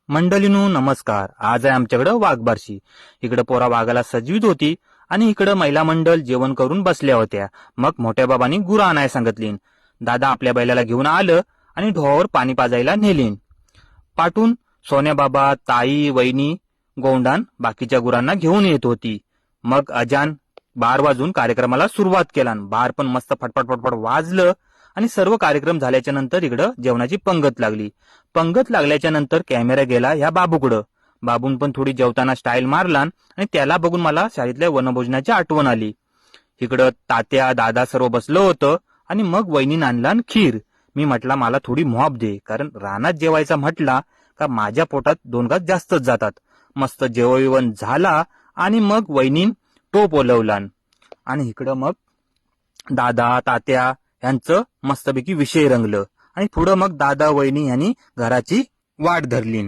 मंडळींनो नमस्कार. आज आहे आमच्याकडं वाघबारशी. इकडं पोरा वाघाला सजवीत होती आणि इकडं महिला मंडळ जेवण करून बसल्या होत्या. मग मोठ्या बाबांनी गुरं आणायला सांगितलीन. दादा आपल्या बैलाला घेऊन आलं आणि ढोरावर पाणी पाजायला नेलीन. पाठून सोन्या बाबा, ताई, वहिनी, गोंडान बाकीच्या गुरांना घेऊन येत होती. मग अजान 12 वाजून कार्यक्रमाला सुरुवात केला. बार पण मस्त फटफट फटफट वाजलं आणि सर्व कार्यक्रम झाल्याच्या नंतर इकडं जेवणाची पंगत लागली. पंगत लागल्याच्या नंतर कॅमेरा गेला ह्या बाबूकडं. बाबून पण थोडी जेवताना स्टाईल मारला आणि त्याला बघून मला शाळेतल्या वनभोजनाची आठवण आली. इकडं तात्या दादा सर्व बसलं होतं आणि मग वहिनीनं आणला खीर. मी म्हटला मला थोडी मॉप दे, कारण रानात जेवायचा म्हटला का माझ्या पोटात 2 घास जास्तच जातात. मस्त जेवण झाला आणि मग वहिनीन टोप ओलवला आणि इकडं मग दादा तात्या यांचं मस्तपैकी विषय रंगलं आणि पुढं मग दादा वहिनी यांनी घराची वाट धरली.